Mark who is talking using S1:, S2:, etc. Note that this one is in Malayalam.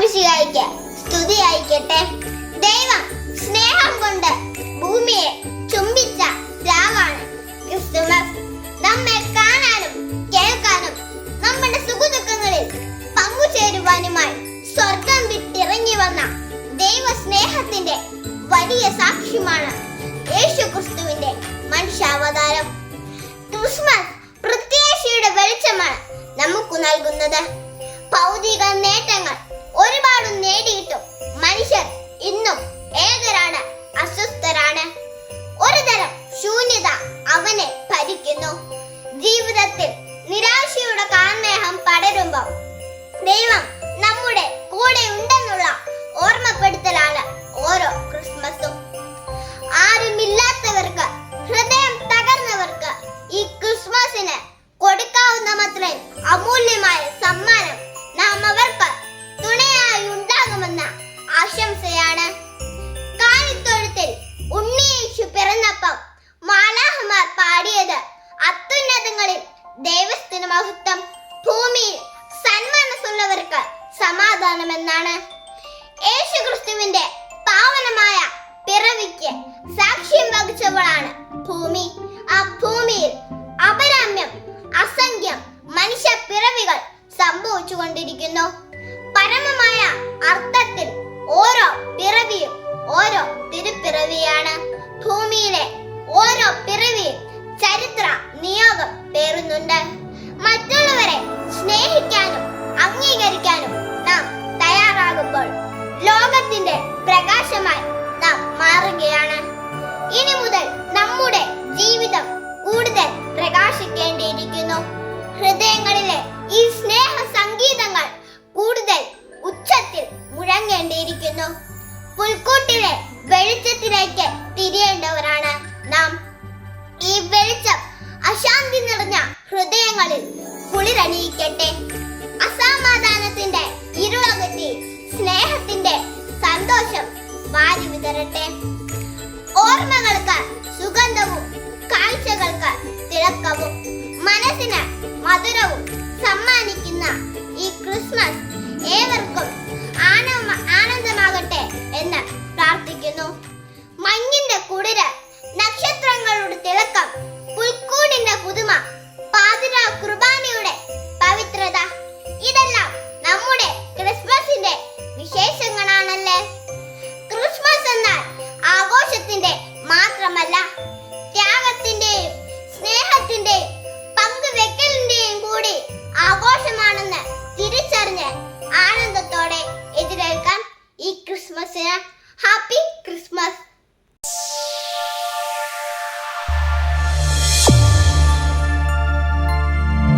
S1: ഈശോമിശിഹായ്ക്ക് സ്തുതിയായിരിക്കട്ടെ. ദൈവം സ്നേഹം കൊണ്ട് ഭൂമിയെ ചുംബിച്ച രാവാണ് ക്രിസ്തുമസ്. നമ്മെ കാണാനും കേൾക്കാനും നമ്മുടെ സുഖദുഃഖങ്ങളിൽ പങ്കുചേരുവാനുമായി സ്വർഗം വിട്ടിറങ്ങി വന്ന ദൈവ സ്നേഹത്തിന്റെ വലിയ സാക്ഷ്യമാണ് യേശു ക്രിസ്തുവിന്റെ മനുഷ്യാവതാരം. ക്രിസ്മസ് പ്രത്യാശയുടെ വെളിച്ചമാണ് നമുക്ക് നൽകുന്നത്. ഭൗതിക നേട്ടങ്ങൾ ഒരുപാട് നേടിയിട്ടും മനുഷ്യർ ഇന്നും ഏകരാണ്, അസ്വസ്ഥരാണ്. ഒരു തരം ശൂന്യത അവനെ ഭരിക്കുന്നു. ജീവിതത്തിൽ നിരാശയുടെ കാർമേഹം പടരുമ്പോൾ ദൈവം നമ്മുടെ കൂടെ ഉണ്ടെന്നുള്ള ഓർമ്മപ്പെടുത്തലാണ് ഓരോ ക്രിസ്മസും. ആരുമില്ലാത്തവർക്ക്, ഹൃദയം തകർന്നവർക്ക് ഈ ക്രിസ്മസിന് കൊടുക്കാവുന്നത്രയും അമൂല്യമായ സമ്മാനം നാം അവർക്ക് തുണയായി ഉണ്ടാകുമെന്ന ആശംസയാണ്. കാലിത്തൊഴുത്തിൽ ഉണ്ണിയേശു പിറന്നപ്പം മാലാഖമാർ പാടിയത് അത്യുന്നതങ്ങളിൽ ദൈവത്തിന് മഹത്വം, ഭൂമിയിൽ സന്മനസ്സുള്ളവർക്ക് സമാധാനമെന്നാണ്. യേശു ക്രിസ്തുവിന്റെ പാവനമായ പിറവിക്ക് സാക്ഷ്യം വഹിച്ചവളാണ് ഭൂമി. ആ ഭൂമിയിൽ അപരാമ്യം അസംഖ്യം മനുഷ്യ പിറവികൾ സംഭവിച്ചു കൊണ്ടിരിക്കുന്നു. പരമമായ അർത്ഥത്തിൽ ഓരോ പിറവിയും ഓരോ തിരുപ്പിറവിയാണ്. ഭൂമിയിലെ ഓരോ പിറവിയും ചരിത്ര നിയോഗം പേറുന്നുണ്ട്. മറ്റുള്ളവരെ സ്നേഹിക്കാനും അംഗീകരിക്കാനും നാം തയ്യാറാകുമ്പോൾ ലോകത്തിന്റെ പ്രകാശമായി നാം മാറുകയാണ്. ഇനി മുതൽ നമ്മുടെ ജീവിതം കൂടുതൽ പ്രകാശിക്കേണ്ടിയിരിക്കുന്നു. ഹൃദയങ്ങളിലെ ഈ സ്നേഹ സംഗീതങ്ങൾ കൂടുതൽ ഉച്ചത്തിൽ മുഴങ്ങേണ്ടിയിരിക്കുന്നു. പുൽക്കൂട്ടിലെ വെളിച്ചത്തിലേക്ക് തിരിയേണ്ടവരാണ് നാം. ഈ വെളിച്ചം അശാന്തി നിറഞ്ഞ ഹൃദയങ്ങളിൽ കുളിരണിയിക്കട്ടെ. അസമാധാനത്തിന്റെ ഇരുളകറ്റി സ്നേഹത്തിന്റെ സന്തോഷം വാരി വിതരട്ടെ. ഓർമ്മകൾക്ക് സുഗന്ധവും കാഴ്ചകൾക്ക് തിളക്കവും മനസ്സിന് മധുരവും സമ്മാനിക്കുന്ന ഈ ക്രിസ്മസ് ഏവർക്കും ആനന്ദമാകട്ടെ എന്ന് പ്രാർത്ഥിക്കുന്നു. മഞ്ഞിന്റെ കുളിര്, നക്ഷത്രങ്ങളുടെ തിളക്കം, പുൽക്കൂടിന്റെ പുതുമ, പാതിര കുർബാനയുടെ പവിത്രത, ഇതെല്ലാം നമ്മുടെ ക്രിസ്മസിന്റെ വിശേഷങ്ങളാണല്ലേ. ക്രിസ്മസ് എന്നാൽ ആഘോഷത്തിന്റെ മാത്രമല്ല, ത്യാഗത്തിന്റെയും സ്നേഹത്തിന്റെയും പങ്കുവെക്കലിന്റെയും കൂടി ആഘോഷമാണെന്ന് തിരിച്ചറിഞ്ഞ് ആനന്ദത്തോടെ എതിരേൽക്കാൻ ഈ ക്രിസ്മസിന് ഹാപ്പി